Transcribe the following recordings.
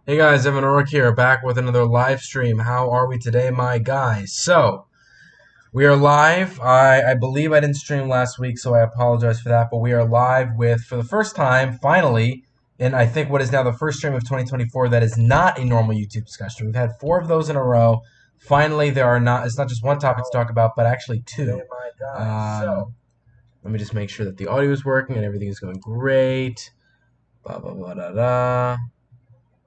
Hey guys, Evan O'Rourke here, back with another live stream. How are we today, my guys? So, we are live. I believe I didn't stream last week, so I apologize for that. But we are live with, for the first time, finally, in I think what is now the first stream of 2024 that is not a normal YouTube discussion. We've had four of those in a row. Finally, it's not just one topic to talk about, but actually two. Let me just make sure that the audio is working and everything is going great. Blah, blah, blah, da, da.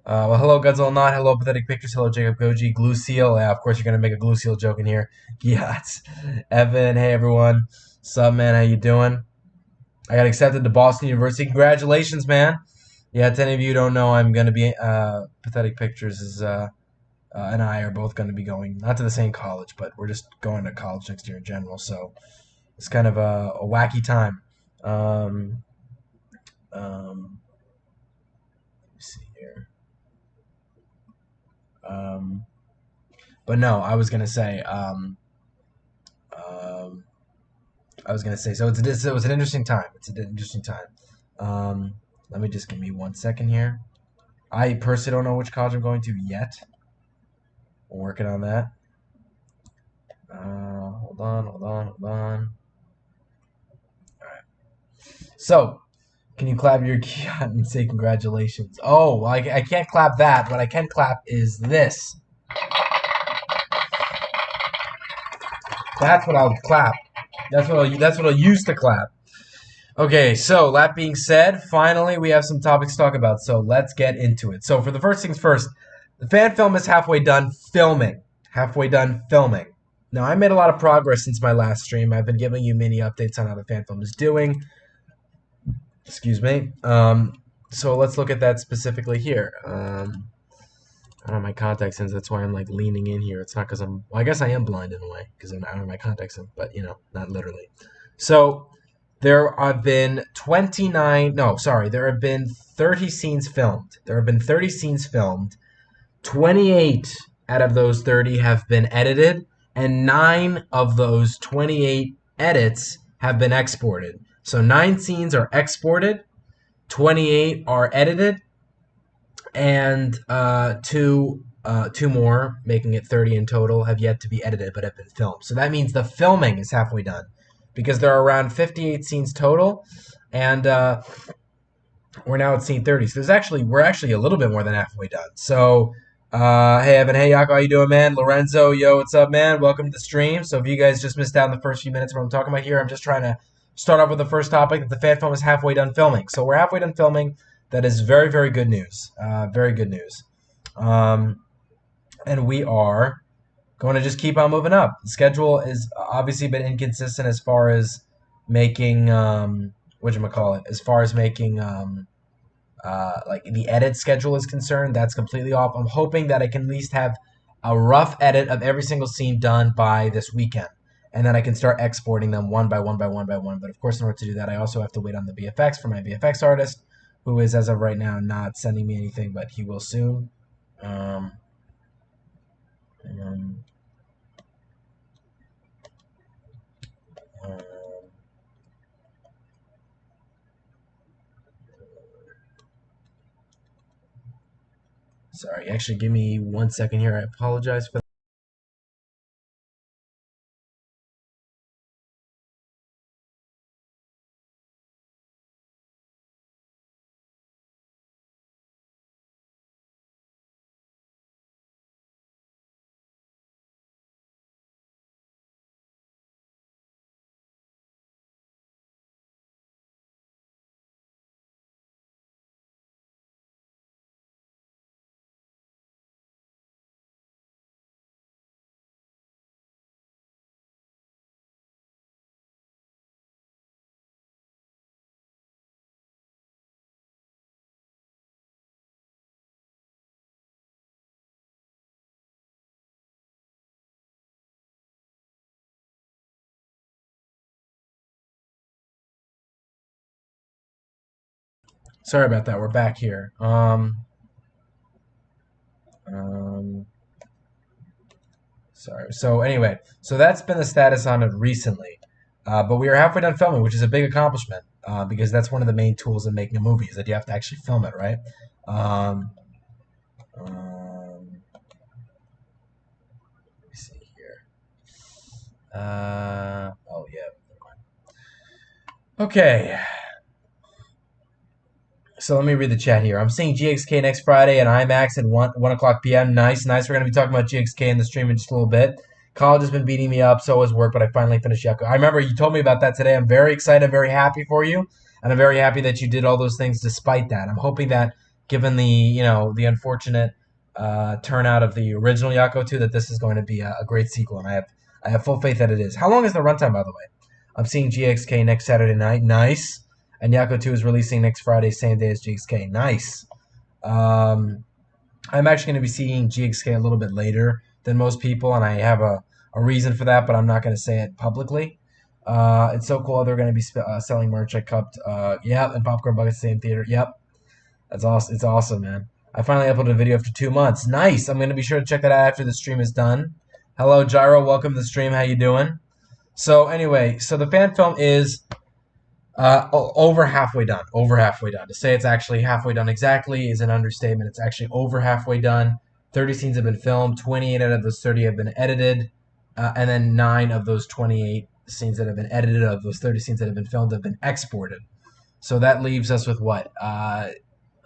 Well, hello, Godzilla Not. Hello, Pathetic Pictures. Hello, Jacob Goji. Glue Seal. Yeah, of course, you're going to make a Glue Seal joke in here. Yes. Evan, hey, everyone. Sup, man? How you doing? I got accepted to Boston University. Congratulations, man. Yeah, to any of you who don't know, I'm going to be, Pathetic Pictures and I are both going to be going, not to the same college, but we're just going to college next year in general. So it's kind of a wacky time. Let me see here. But no, I was gonna say, so it was an interesting time. It's an interesting time. Let me just give me 1 second here. I personally don't know which college I'm going to yet. We're working on that. Hold on. All right. So, can you clap your keyboard and say congratulations? Oh, well, I can't clap that. What I can clap is this. That's what I'll clap. That's what I'll use to clap. Okay, so that being said, finally we have some topics to talk about. So let's get into it. So for the first things first, the fan film is halfway done filming. Halfway done filming. Now I made a lot of progress since my last stream. I've been giving you mini updates on how the fan film is doing. Excuse me. So let's look at that specifically here. I don't have my contacts in, so that's why I'm like leaning in here. It's not because well, I guess I am blind in a way because I don't have my contacts in, but not literally. So there have been 30 scenes filmed. There have been 30 scenes filmed. 28 out of those 30 have been edited, and 9 of those 28 edits have been exported. So 9 scenes are exported, 28 are edited, and two more, making it 30 in total, have yet to be edited but have been filmed. So that means the filming is halfway done, because there are around 58 scenes total, and we're now at scene 30. So we're actually a little bit more than halfway done. So hey Evan, hey Yako, how you doing, man? Lorenzo, yo, what's up, man? Welcome to the stream. So if you guys just missed out in the first few minutes of what I'm talking about here, I'm just trying to start off with the first topic, that the fan film is halfway done filming. So we're halfway done filming. That is very, very good news. Very good news. And we are going to just keep on moving up. The schedule has obviously been inconsistent as far as making, as far as making, like the edit schedule is concerned. That's completely off. I'm hoping that I can at least have a rough edit of every single scene done by this weekend. And then I can start exporting them one by one by one by one. But of course, in order to do that, I also have to wait on the VFX for my VFX artist, who is, as of right now, not sending me anything, but he will soon. Sorry, actually, give me 1 second here. I apologize for that. Sorry about that. We're back here. Sorry. So anyway, so that's been the status on it recently. But we are halfway done filming, which is a big accomplishment, because that's one of the main tools in making a movie, is that you have to actually film it, right? Let me see here. Oh yeah. Okay. So let me read the chat here. I'm seeing GXK next Friday at IMAX at 1 o'clock p.m. Nice, nice. We're going to be talking about GXK in the stream in just a little bit. College has been beating me up, so has work, but I finally finished Yakuza. I remember you told me about that today. I'm very excited. I'm very happy for you, and I'm very happy that you did all those things despite that. I'm hoping that, given the unfortunate turnout of the original Yakuza 2, that this is going to be a great sequel, and I have full faith that it is. How long is the runtime, by the way? I'm seeing GXK next Saturday night. Nice. And Yakuza 2 is releasing next Friday, same day as GXK. Nice. Um, I'm actually going to be seeing GXK a little bit later than most people, and I have a reason for that, but I'm not going to say it publicly. It's so cool. They're going to be selling merch. I cupped, yeah, and Popcorn Bucket, same theater. Yep. That's awesome. It's awesome, man. I finally uploaded a video after 2 months. Nice. I'm going to be sure to check that out after the stream is done. Hello, Gyro. Welcome to the stream. How you doing? So anyway, so the fan film is over halfway done. Over halfway done. To say it's actually halfway done exactly is an understatement. It's actually over halfway done. 30 scenes have been filmed. 28 out of those 30 have been edited. And then 9 of those 28 scenes that have been edited, of those 30 scenes that have been filmed, have been exported. So that leaves us with what?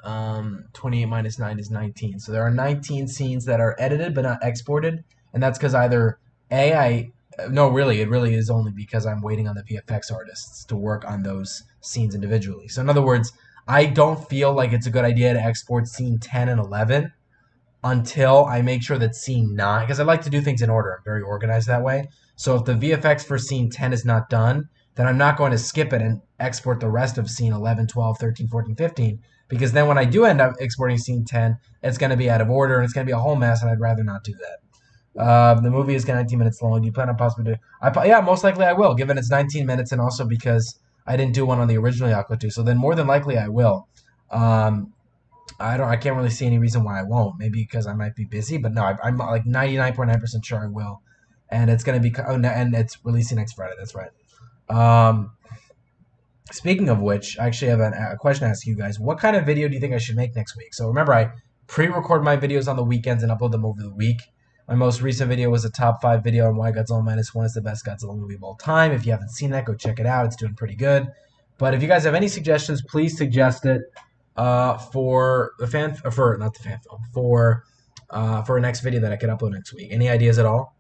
28 minus 9 is 19. So there are 19 scenes that are edited but not exported. And that's because either A, no, really, it really is only because I'm waiting on the VFX artists to work on those scenes individually. So in other words, I don't feel like it's a good idea to export scene 10 and 11 until I make sure that scene 9, because I like to do things in order. I'm very organized that way. So if the VFX for scene 10 is not done, then I'm not going to skip it and export the rest of scene 11, 12, 13, 14, 15, because then when I do end up exporting scene 10, it's going to be out of order and it's going to be a whole mess, and I'd rather not do that. The movie is 19 minutes long. Do you plan on possibly doing? Yeah, most likely I will, given it's 19 minutes, and also because I didn't do one on the original Yakuza 2. So then, more than likely, I will. I can't really see any reason why I won't. Maybe because I might be busy, but no, I'm like 99.9% sure I will. And it's gonna be, and it's releasing next Friday. That's right. Um, Speaking of which, I actually have a question to ask you guys. What kind of video do you think I should make next week? So remember, I pre-record my videos on the weekends and upload them over the week. My most recent video was a top 5 video on why Godzilla Minus One is the best Godzilla movie of all time. If you haven't seen that, go check it out. It's doing pretty good. But if you guys have any suggestions, please suggest it for the fan, for not the fan film, for a next video that I could upload next week. Any ideas at all?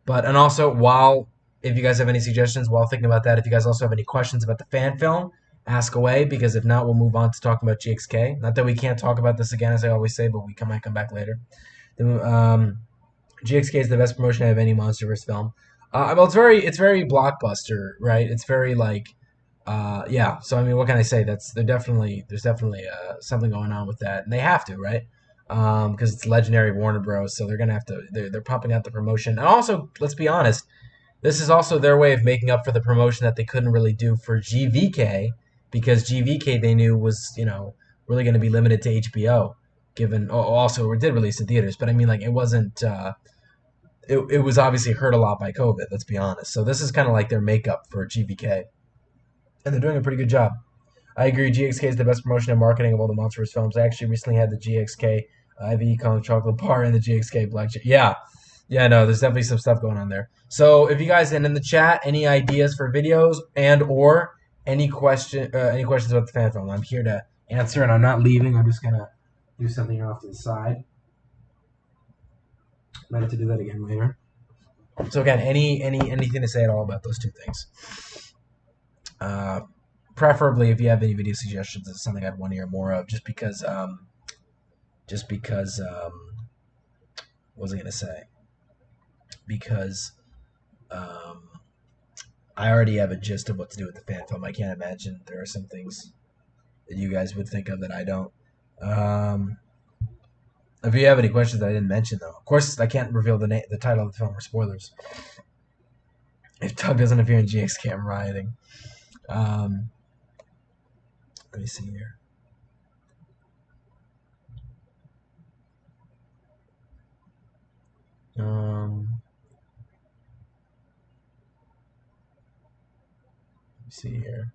And also, if you guys have any suggestions while thinking about that, if you guys also have any questions about the fan film, ask away, because if not, we'll move on to talking about GXK. Not that we can't talk about this again, as I always say, but we might come back later. GXK is the best promotion out of any MonsterVerse film. Well, it's very blockbuster, right? It's very like, yeah. So I mean, what can I say? There's definitely something going on with that, and they have to, right? Because it's legendary Warner Bros. So they're gonna have to. They're pumping out the promotion, and also, let's be honest, this is also their way of making up for the promotion that they couldn't really do for GVK, because GVK they knew was really going to be limited to HBO. Given also it did release in theaters, but I mean, like, it wasn't. It was obviously hurt a lot by COVID. Let's be honest. So this is kind of like their makeup for GVK, and they're doing a pretty good job. I agree. GXK is the best promotion and marketing of all the Monsters films. I actually recently had the GXK IV Kong chocolate bar and the GXK black. Yeah, yeah, no, there's definitely some stuff going on there. So if you guys, and in the chat, any ideas for videos and or any questions about the fan film, I'm here to answer, and I'm not leaving. I'm just gonna do something here off to the side. Might have to do that again later. So again, anything to say at all about those two things? Preferably, if you have any video suggestions, it's something I'd want to hear more of. Just because, what was I gonna say? Because I already have a gist of what to do with the fan film. I can't imagine there are some things that you guys would think of that I don't. If you have any questions that I didn't mention, though, of course, I can't reveal the title of the film, or spoilers. If Doug doesn't appear in GXK, I'm rioting. Let me see here. Let me see here.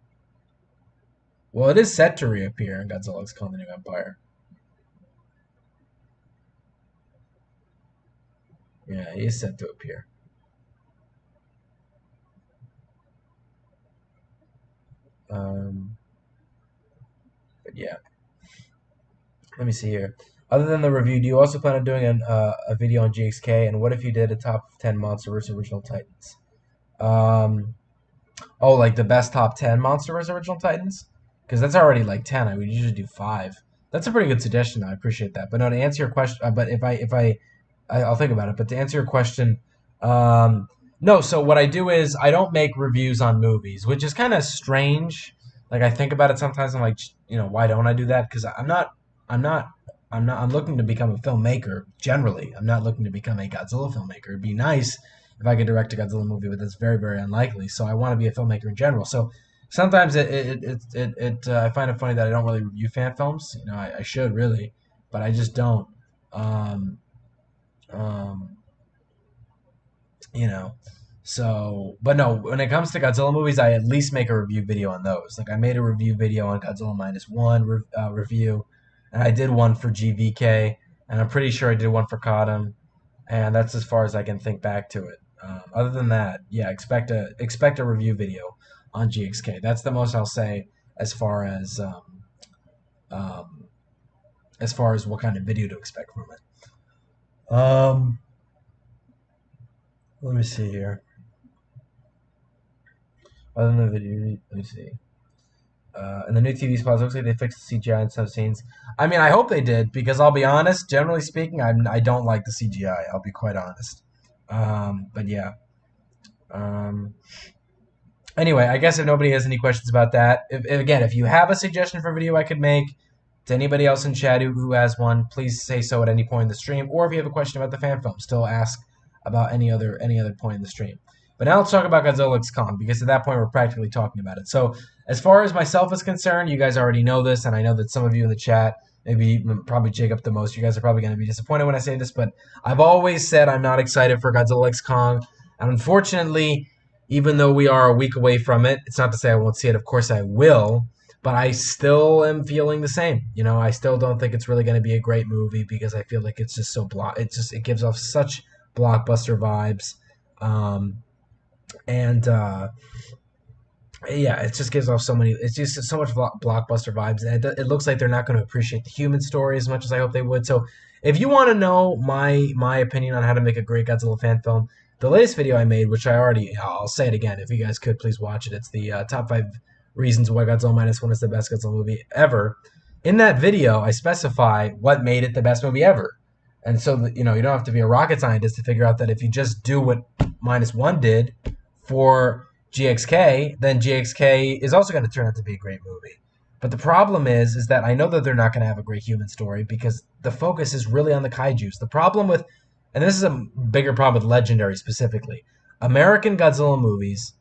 Well, it is set to reappear in Godzilla X Kong: The New Empire. Yeah, he is set to appear. Um, but yeah, let me see here. Other than the review, do you also plan on doing a video on GXK? And what if you did a top 10 Monsterverse Original Titans? Um, oh, like the best top 10 Monsterverse Original Titans? Because that's already like 10. I would usually do 5. That's a pretty good suggestion. I appreciate that. But no, to answer your question, but I'll think about it. But to answer your question, um, no. So what I do is I don't make reviews on movies, which is kind of strange. Like I think about it sometimes. I'm like, why don't I do that? Because I'm not, I'm looking to become a filmmaker. Generally, I'm not looking to become a Godzilla filmmaker. It'd be nice if I could direct a Godzilla movie, but that's very, very unlikely. So I want to be a filmmaker in general. So sometimes I find it funny that I don't really review fan films. I should really, but I just don't. Um, um, you know. So, but no, when it comes to Godzilla movies, I at least make a review video on those. Like I made a review video on Godzilla minus one review, and I did one for GVK, and I'm pretty sure I did one for Cottom, and that's as far as I can think back to it. Other than that, yeah, expect a review video on GXK. That's the most I'll say as far um, as far as what kind of video to expect from it. Let me see here. Other than the video, let me see. And the new TV spots looks like they fixed the CGI in some scenes. I mean, I hope they did because I'll be honest. Generally speaking, I don't like the CGI. I'll be quite honest. But yeah. Um, anyway, I guess if nobody has any questions about that, again, if you have a suggestion for a video I could make, to anybody else in chat who has one, please say so at any point in the stream. Or if you have a question about the fan film, still ask about any other point in the stream. But now let's talk about Godzilla X Kong, because at that point we're practically talking about it. So as far as myself is concerned, you guys already know this, and I know that some of you in the chat, maybe probably Jacob the most, you guys are probably going to be disappointed when I say this, but I've always said I'm not excited for Godzilla X Kong. And unfortunately, even though we are a week away from it, it's not to say I won't see it. Of course I will. But I still am feeling the same. I still don't think it's really going to be a great movie because I feel like it's just so it gives off such blockbuster vibes. And yeah, it just gives off it's just so much blockbuster vibes, and it looks like they're not going to appreciate the human story as much as I hope they would. So if you want to know my opinion on how to make a great Godzilla fan film, the latest video I made, which I'll say it again, if you guys could please watch it. It's the top 5 reasons why Godzilla minus one is the best Godzilla movie ever. In that video, I specify what made it the best movie ever. And so that, you don't have to be a rocket scientist to figure out that if you just do what minus one did for GXK, then GXK is also going to turn out to be a great movie. But the problem is that I know that they're not going to have a great human story because the focus is really on the kaijus. The problem with, and this is a bigger problem with Legendary specifically, American Godzilla movies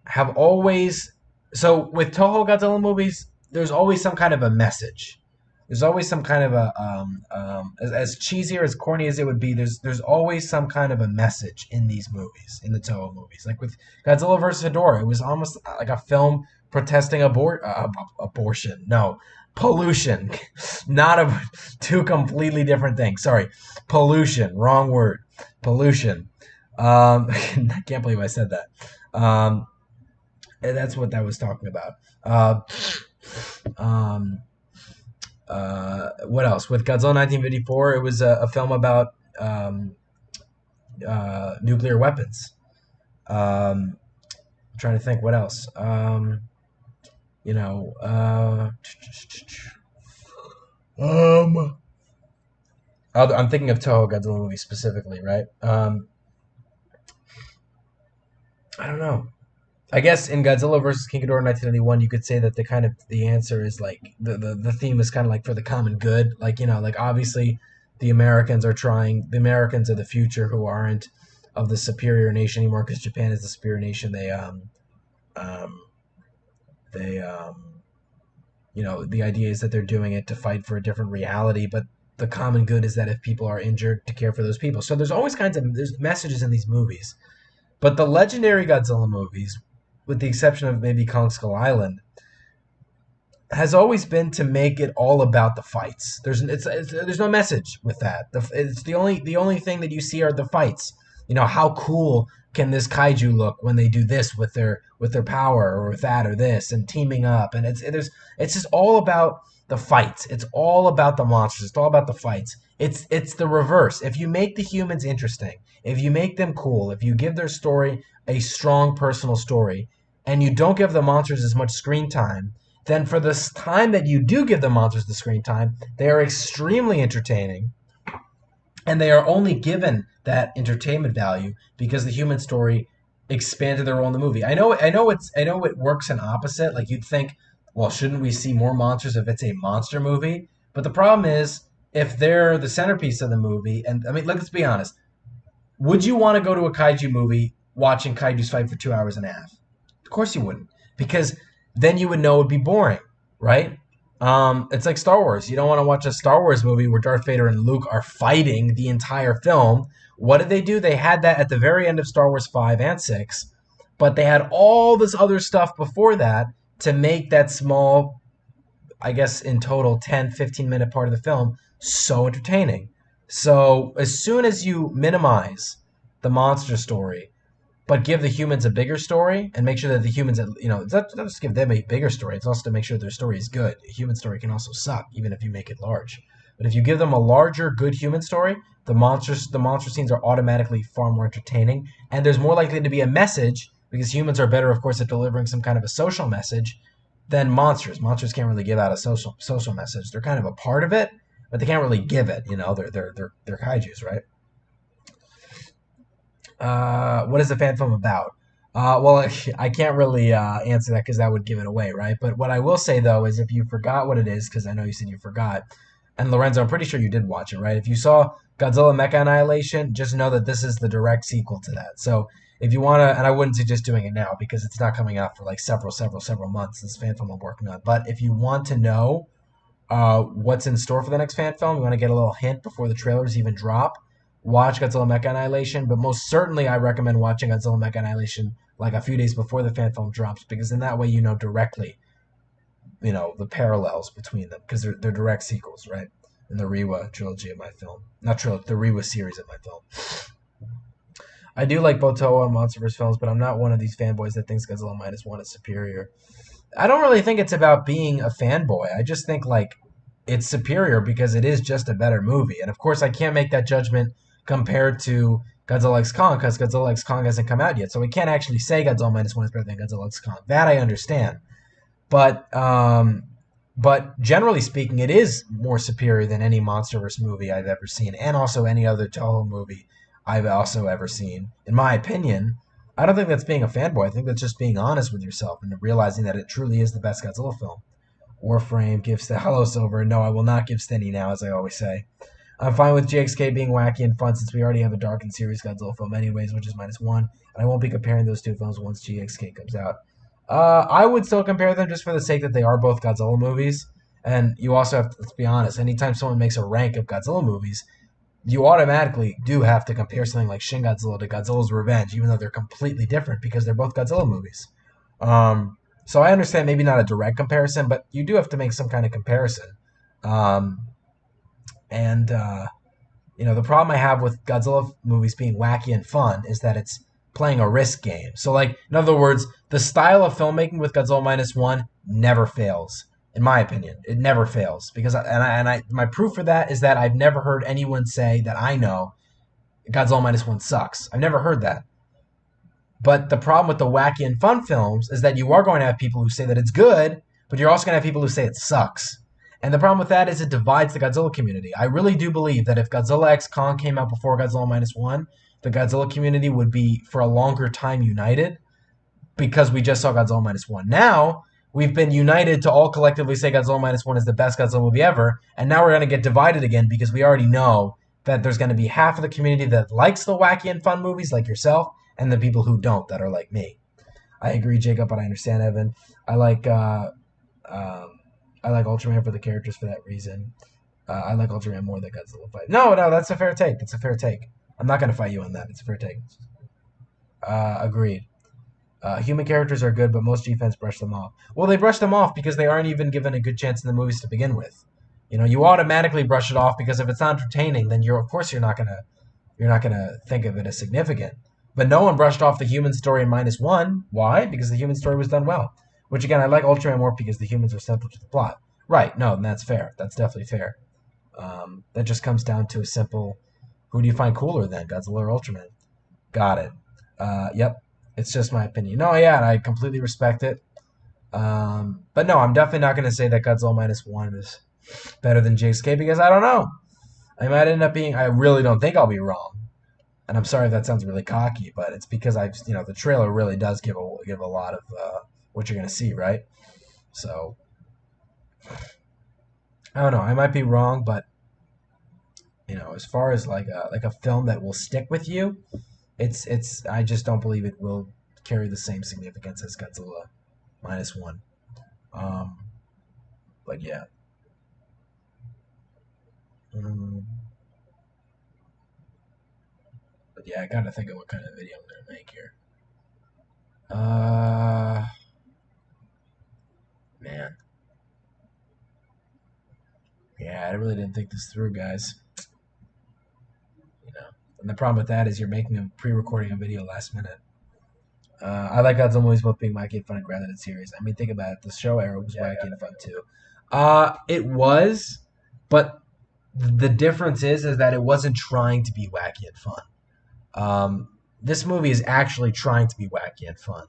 have always, so with Toho Godzilla movies, there's always some kind of a message. There's always some kind of as cheesy or as corny as it would be, there's always some kind of a message in these movies, in the Toho movies. Like with Godzilla vs. Hedorah, it was almost like a film protesting abortion. No, pollution. Not two completely different things. Sorry, pollution. Wrong word. Pollution. I can't believe I said that. And that's what that was talking about. What else? With Godzilla 1954, it was a film about nuclear weapons. I'm trying to think what else. You know, I'm thinking of Toho Godzilla movies specifically, right? I don't know. I guess in Godzilla versus King Ghidorah 1991, you could say that the answer is like the theme is kind of like for the common good. Like like obviously the Americans are the future who aren't of the superior nation anymore because Japan is the superior nation. They the idea is that they're doing it to fight for a different reality, but the common good is that if people are injured, to care for those people. So there's messages in these movies, but the legendary Godzilla movies, with the exception of maybe Kong Skull Island, has always been to make it all about the fights. There's no message with that. It's the only thing that you see are the fights. How cool can this kaiju look when they do this with their power, or with that or this, and teaming up, and it's just all about the fights. It's all about the monsters. It's all about the fights. It's the reverse. If you make the humans interesting, if you make them cool, if you give their story a strong personal story, and you don't give the monsters as much screen time, then for this time that you do give the monsters the screen time, they are extremely entertaining, and they are only given that entertainment value because the human story expanded their role in the movie. I know it works in opposite. Like, you'd think, well, shouldn't we see more monsters if it's a monster movie? But the problem is, if they're the centerpiece of the movie, and I mean, let's be honest, would you want to go to a kaiju movie watching kaijus fight for 2 hours and a half? Of course you wouldn't, because then you would know it'd be boring, right? It's like Star Wars. You don't want to watch a Star Wars movie where Darth Vader and Luke are fighting the entire film. What did they do? They had that at the very end of Star Wars 5 and 6, but they had all this other stuff before that to make that small, I guess in total 10, 15-minute part of the film so entertaining. So as soon as you minimize the monster story, but give the humans a bigger story, and make sure that the humans, it's not just give them a bigger story, it's also to make sure their story is good. A human story can also suck, even if you make it large. But if you give them a larger, good human story, the monster scenes are automatically far more entertaining, and there's more likely to be a message, because humans are better, of course, at delivering some kind of a social message than monsters. Monsters can't really give out a social message. They're kind of a part of it, but they can't really give it. They're kaiju's, right? What is the fan film about? Well, I can't really answer that because that would give it away, right? But what I will say, though, is if you forgot what it is, because I know you said you forgot, and Lorenzo, I'm pretty sure you did watch it, right? If you saw Godzilla Mecha Annihilation, just know that this is the direct sequel to that. So if you want to, and I wouldn't suggest doing it now because it's not coming out for like several months, this fan film I'm working on. But if you want to know what's in store for the next fan film, you want to get a little hint before the trailers even drop, watch Godzilla Mecha Annihilation. But most certainly, I recommend watching Godzilla Mecha Annihilation like a few days before the fan film drops, because in that way you know directly, the parallels between them, because they're direct sequels, right? In the Reiwa trilogy of my film, not trilogy, the Reiwa series of my film. I do like Botoa and Monsterverse films, but I'm not one of these fanboys that thinks Godzilla -1 is superior. I don't really think it's about being a fanboy. I just think like it's superior because it is just a better movie. And of course, I can't make that judgment compared to Godzilla X Kong because Godzilla X Kong hasn't come out yet. So we can't actually say Godzilla -1 is better than Godzilla X Kong. That I understand. But generally speaking, it is more superior than any MonsterVerse movie I've ever seen, and also any other Toho movie I've also ever seen. In my opinion, I don't think that's being a fanboy. I think that's just being honest with yourself and realizing that it truly is the best Godzilla film. Warframe gives the Hello Silver. No, I will not give Stenny now, as I always say. I'm fine with GXK being wacky and fun since we already have a dark and serious Godzilla film anyways, which is -1, and I won't be comparing those two films once GXK comes out. I would still compare them just for the sake that they are both Godzilla movies, and you also have to, let's be honest, anytime someone makes a rank of Godzilla movies, you automatically do have to compare something like Shin Godzilla to Godzilla's Revenge, even though they're completely different because they're both Godzilla movies. So I understand maybe not a direct comparison, but you do have to make some kind of comparison. Um, and the problem I have with Godzilla movies being wacky and fun is that it's playing a risk game. So, like, in other words, the style of filmmaking with Godzilla -1 never fails, in my opinion. It never fails because, my proof for that is that I've never heard anyone say that I know Godzilla -1 sucks. I've never heard that. But the problem with the wacky and fun films is that you are going to have people who say that it's good, but you're also going to have people who say it sucks. And the problem with that is it divides the Godzilla community. I really do believe that if Godzilla X Kong came out before Godzilla -1, the Godzilla community would be for a longer time united because we just saw Godzilla -1. Now, we've been united to all collectively say Godzilla -1 is the best Godzilla movie ever, and now we're going to get divided again because we already know that there's going to be half of the community that likes the wacky and fun movies like yourself, and the people who don't, that are like me. I agree, Jacob, but I understand, Evan. I like Ultraman for the characters for that reason. I like Ultraman more than Godzilla fight. No, that's a fair take. That's a fair take. I'm not going to fight you on that. It's a fair take. Agreed. Human characters are good, but most G fans brush them off. Well, they brush them off because they aren't even given a good chance in the movies to begin with. You know, you automatically brush it off because if it's not entertaining, then of course you're not gonna think of it as significant. But no one brushed off the human story in -1. Why? Because the human story was done well. Which again, I like Ultraman more because the humans are central to the plot. Right? No, and that's fair. That's definitely fair. That just comes down to a simple: who do you find cooler then, Godzilla or Ultraman? Got it. Yep. It's just my opinion. No, yeah, and I completely respect it. But no, I'm definitely not going to say that Godzilla -1 is better than JSK because I don't know. I might end up being. I really don't think I'll be wrong. And I'm sorry if that sounds really cocky, but it's because the trailer really does give a lot of what you're going to see, right? So I don't know. I might be wrong, but as far as like a film that will stick with you, it's I just don't believe it will carry the same significance as Godzilla -1. Um, but yeah. Um, but yeah, I gotta think of what kind of video I'm gonna make here. Uh, Man, yeah, I really didn't think this through, guys. You know, and the problem with that is you're making a pre-recording a video last minute. I like Godzilla movies both being wacky and fun and grounded in series. I mean, think about it. The show era was wacky and fun too. It was, but the difference is that it wasn't trying to be wacky and fun. This movie is actually trying to be wacky and fun.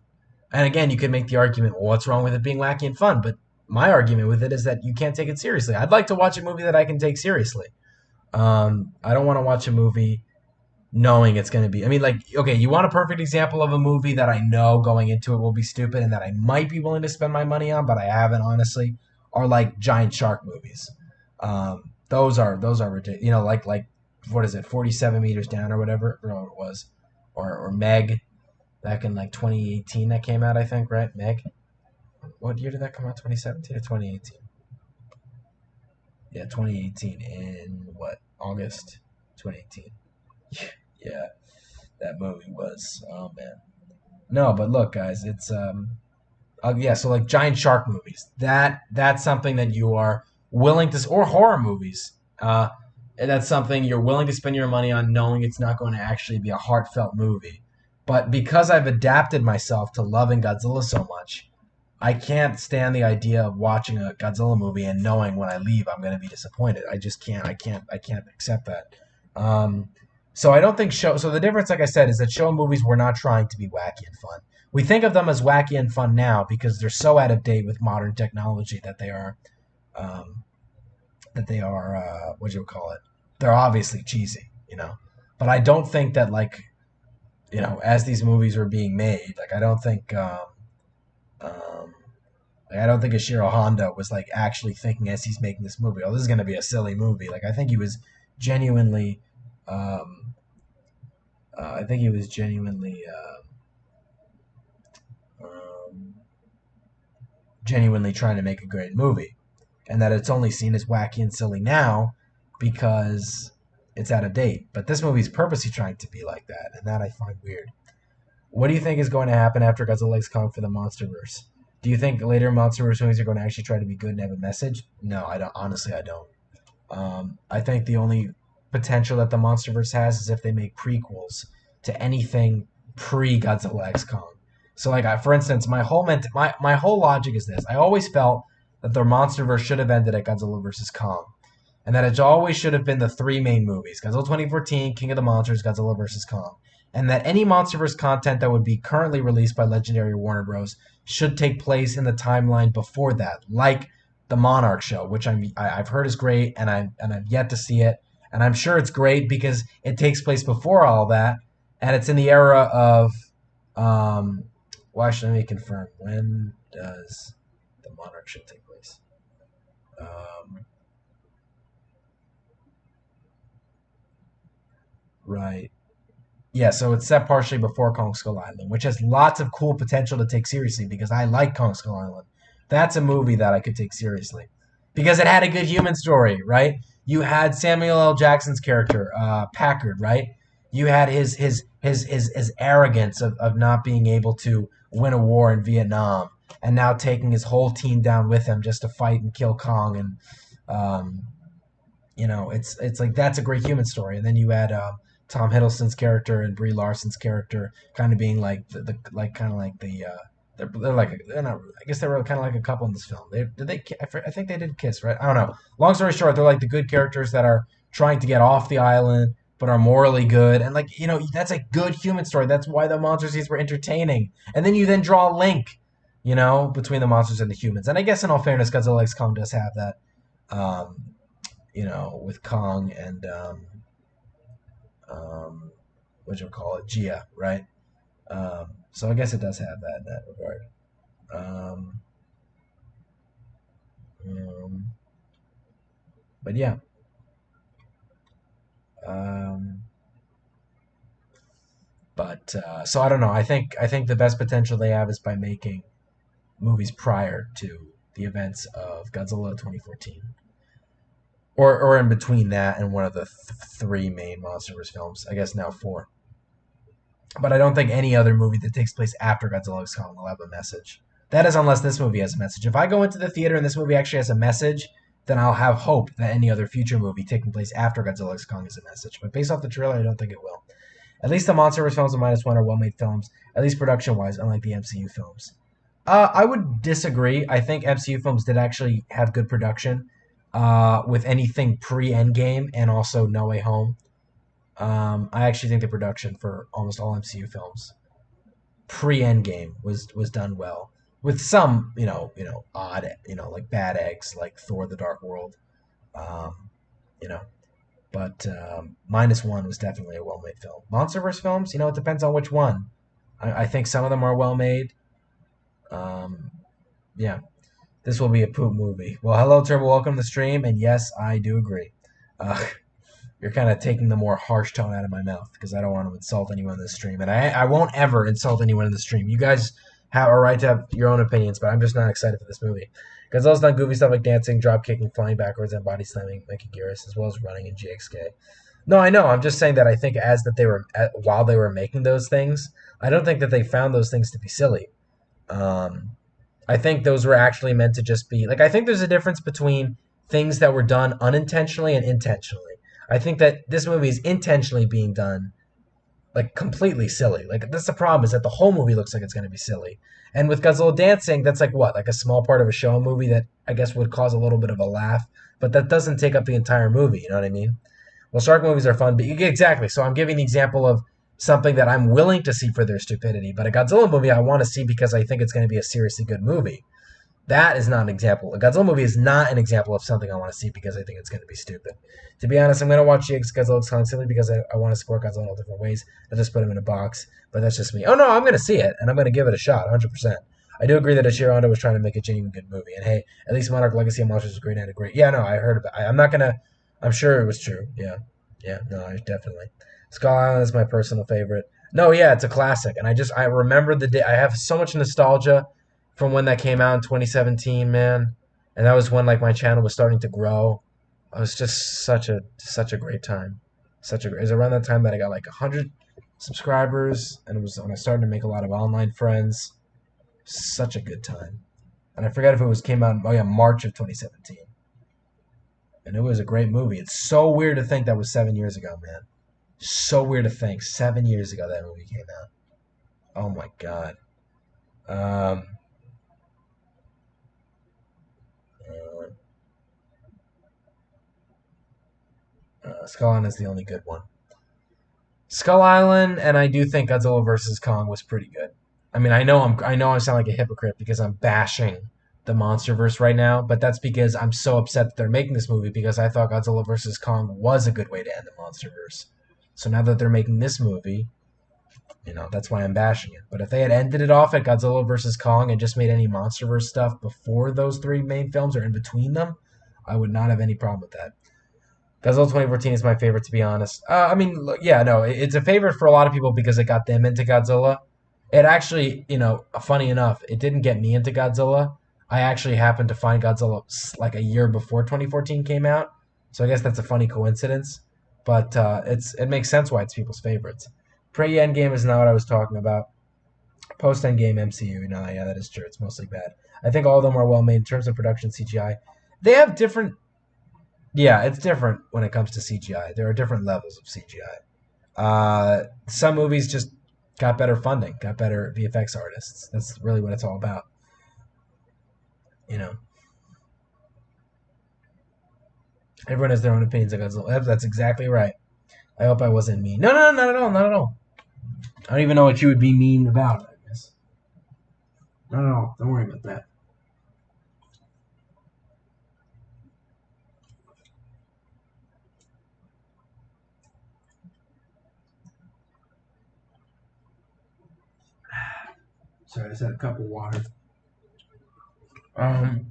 And again, you could make the argument, well, what's wrong with it being wacky and fun? But my argument with it is that you can't take it seriously. I'd like to watch a movie that I can take seriously. I don't want to watch a movie knowing it's going to be. I mean, like, okay, you want a perfect example of a movie that I know going into it will be stupid and that I might be willing to spend my money on, but I haven't honestly, are like giant shark movies. Those are ridiculous. Like what is it, 47 meters down or whatever, or it was, or Meg, back in like 2018 that came out, I think, right? Meg. What year did that come out? 2017 or 2018? Yeah, 2018 in what, August 2018. Yeah, that movie was, oh man. No, but look, guys, it's yeah, so like giant shark movies. That's something that you are willing to, or horror movies. And that's something you're willing to spend your money on, knowing it's not going to actually be a heartfelt movie. But because I've adapted myself to loving Godzilla so much, I can't stand the idea of watching a Godzilla movie and knowing when I leave I'm going to be disappointed. I just can't. I can't accept that. Um, so I don't think show. So the difference, like I said, is that show movies were not trying to be wacky and fun. We think of them as wacky and fun now because they're so out of date with modern technology that they are, um, what do you call it? They're obviously cheesy. But I don't think that as these movies were being made, like um, I don't think Ishiro Honda was like actually thinking as he's making this movie, oh, this is going to be a silly movie. Like I think he was genuinely, um, I think he was genuinely trying to make a great movie, and that it's only seen as wacky and silly now because it's out of date. But this movie's purposely trying to be like that, and that I find weird. What do you think is going to happen after Godzilla X Kong for the MonsterVerse? Do you think later MonsterVerse movies are going to actually try to be good and have a message? No, I don't. Honestly, I don't. I think the only potential that the MonsterVerse has is if they make prequels to anything pre Godzilla X Kong. So, like, for instance, my whole logic is this: I always felt that the MonsterVerse should have ended at Godzilla versus Kong, and that it always should have been the three main movies: Godzilla 2014, King of the Monsters, Godzilla versus Kong, and that any MonsterVerse content that would be currently released by Legendary or Warner Bros. Should take place in the timeline before that, like the Monarch show, which I've heard is great, and I've yet to see it, and I'm sure it's great because it takes place before all that, and it's in the era of, well, actually, let me confirm. When does the Monarch show take place? Um, right. Yeah, so it's set partially before Kong Skull Island, which has lots of cool potential to take seriously because I like Kong Skull Island. That's a movie that I could take seriously because it had a good human story, right? You had Samuel L. Jackson's character, Packard, right? You had his arrogance of not being able to win a war in Vietnam, and now taking his whole team down with him just to fight and kill Kong. And um, it's like that's a great human story. And then you had Tom Hiddleston's character and Brie Larson's character kind of being like the like kind of like the they're not, I guess they were kind of like a couple in this film. I think they did kiss, right? I don't know. Long story short, they're like the good characters that are trying to get off the island but are morally good, and like that's a good human story. That's why the monster scenes were entertaining. And then you then draw a link, between the monsters and the humans. And I guess in all fairness, Godzilla X Kong does have that. Um, with Kong and um, what you call it, Gia, right? So I guess it does have that in that regard. Um, um, but yeah, um, but so I don't know. I think the best potential they have is by making movies prior to the events of Godzilla 2014, or in between that and one of the three main MonsterVerse films. I guess now four. But I don't think any other movie that takes place after Godzilla X Kong will have a message. That is, unless this movie has a message. If I go into the theater and this movie actually has a message, then I'll have hope that any other future movie taking place after Godzilla X Kong has a message. But based off the trailer, I don't think it will. At least the MonsterVerse films of Minus One are well-made films, at least production-wise, unlike the MCU films. I would disagree. I think MCU films did actually have good production with anything pre-Endgame and also No Way Home. I actually think the production for almost all MCU films pre Endgame was done well, with some odd like bad eggs like Thor: The Dark World, um, you know. But Minus One was definitely a well made film. MonsterVerse films, it depends on which one. I think some of them are well made. Um, yeah, this will be a poop movie. Well, hello Turbo, welcome to the stream, and yes, I do agree. Uh, you're kind of taking the more harsh tone out of my mouth because I don't want to insult anyone in the stream, and I won't ever insult anyone in the stream. You guys have a right to have your own opinions, but I'm just not excited for this movie. Godzilla's done goofy stuff like dancing, drop kicking, flying backwards, and body slamming Mecha Gearus, as well as running in GXK. No, I know. I'm just saying that I think while they were making those things, I don't think that they found those things to be silly. Um, I think those were actually meant to just be like. I think there's a difference between things that were done unintentionally and intentionally. I think that this movie is intentionally being done like completely silly. Like that's the problem is that the whole movie looks like it's going to be silly. And with Godzilla dancing, that's like what, like a small part of a show movie that I guess would cause a little bit of a laugh, but that doesn't take up the entire movie. You know what I mean? Well, shark movies are fun, but exactly. So I'm giving the example of something that I'm willing to see for their stupidity, but a Godzilla movie I want to see because I think it's going to be a seriously good movie. That is not an example. A Godzilla movie is not an example of something I want to see because I think it's going to be stupid. To be honest, I'm going to watch GX Godzilla X Kong simply because I want to support Godzilla in all different ways. I just put him in a box, but that's just me. Oh no, I'm going to see it, and I'm going to give it a shot, 100%. I do agree that Ishiro Honda was trying to make a genuine good movie, and hey, at least Monarch Legacy of Monsters was great and a great. Yeah, no, I heard about. I'm not gonna. I'm sure it was true. Yeah, yeah, no, I definitely. Skull Island is my personal favorite. No, yeah, it's a classic, and I remember the day. I have so much nostalgia from when that came out in 2017, man. And that was when like my channel was starting to grow. It was just such a great time. It was around that time that I got like 100 subscribers, and it was when I started to make a lot of online friends. Such a good time. And I forget if it was came out. Oh yeah, March of 2017. And it was a great movie. It's so weird to think that was 7 years ago, man. So weird to think 7 years ago that movie came out. Oh my god. Um, Skull Island is the only good one. Skull Island, and I do think Godzilla vs Kong was pretty good. I mean, I know I sound like a hypocrite because I'm bashing the MonsterVerse right now, but that's because I'm so upset that they're making this movie because I thought Godzilla vs Kong was a good way to end the MonsterVerse. So now that they're making this movie, that's why I'm bashing it. But if they had ended it off at Godzilla vs Kong and just made any MonsterVerse stuff before those three main films or in between them, I would not have any problem with that. Godzilla 2014 is my favorite, to be honest. I mean, yeah, no, it's a favorite for a lot of people because it got them into Godzilla. It actually, funny enough, it didn't get me into Godzilla. I actually happened to find Godzilla like a year before 2014 came out. So I guess that's a funny coincidence. but it makes sense why it's people's favorites. Pre-Endgame is not what I was talking about. Post-Endgame MCU, no, yeah, that is true. It's mostly bad. I think all of them are well made in terms of production CGI. They have different. Yeah, it's different when it comes to CGI. There are different levels of CGI. Some movies just got better funding, got better VFX artists. That's really what it's all about. You know, everyone has their own opinions on Godzilla. That's exactly right. I hope I wasn't mean. No, no, not at all, not at all. I don't even know what you would be mean about. I guess. Not at all. Don't worry about that. Sorry, I just had a cup of water. Um,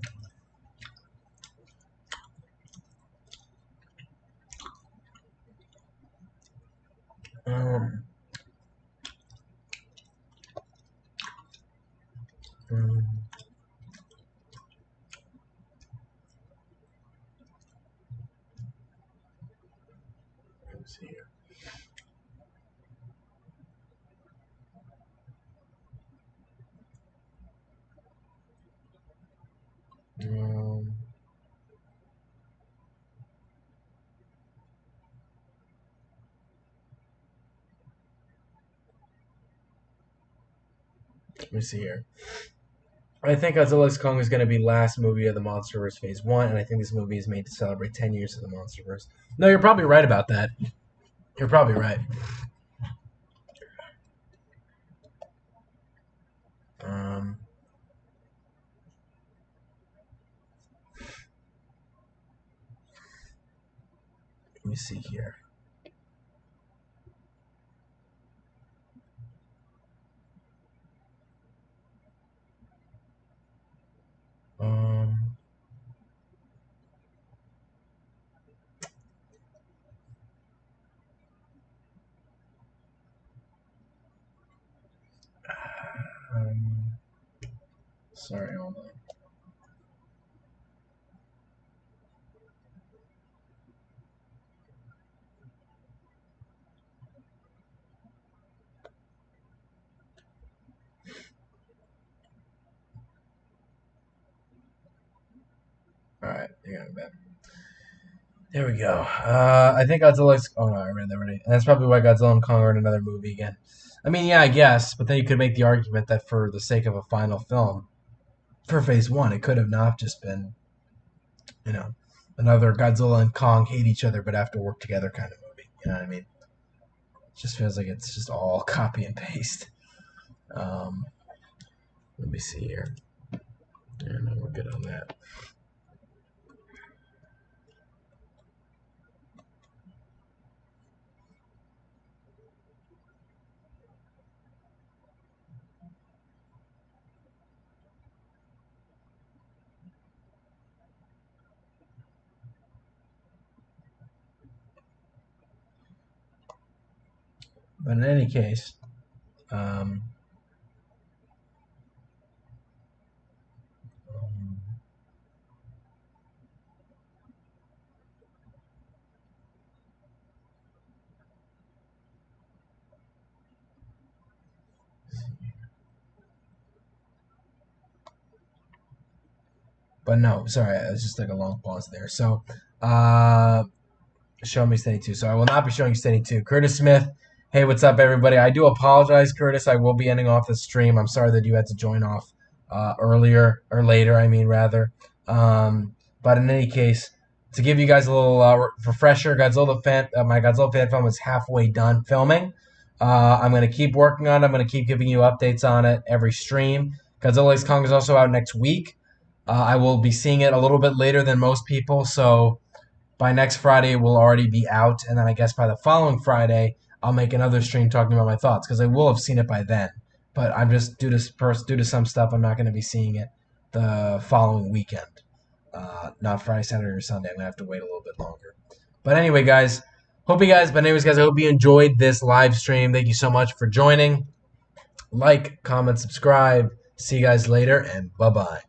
um, um, let me see here. Um, let me see here. I think Godzilla's Kong is going to be last movie of the MonsterVerse Phase 1, and I think this movie is made to celebrate 10 years of the MonsterVerse. No, you're probably right about that. You're probably right. Um, let me see here. Um, um, sorry, hold on. All right, you got it back. There we go. I think Godzilla's. Oh no, I read that already. And that's probably why Godzilla and Kong are in another movie again. I mean, yeah, I guess, but then you could make the argument that for the sake of a final film for Phase One, it could have not just been, you know, another Godzilla and Kong hate each other but have to work together kind of movie. You know what I mean? It just feels like it's just all copy and paste. Um, let me see here. Yeah, no, we're good on that. But in any case, um, but no, sorry, it was just like a long pause there. So, show me Steady 2. So I will not be showing you Steady 2. Curtis Smith, hey, what's up, everybody? I do apologize, Curtis. I will be ending off the stream. I'm sorry that you had to join off earlier, or later, I mean, rather. But in any case, to give you guys a little refresher, my Godzilla fan film is halfway done filming. I'm going to keep working on it. I'm going to keep giving you updates on it every stream. Godzilla X Kong is also out next week. I will be seeing it a little bit later than most people, so by next Friday it will already be out, and then I guess by the following Friday I'll make another stream talking about my thoughts because I will have seen it by then. But I'm just due to some stuff I'm not going to be seeing it the following weekend, not Friday, Saturday, or Sunday. I'm gonna have to wait a little bit longer. But anyway, guys, I hope you enjoyed this live stream. Thank you so much for joining. Like, comment, subscribe. See you guys later, and bye bye.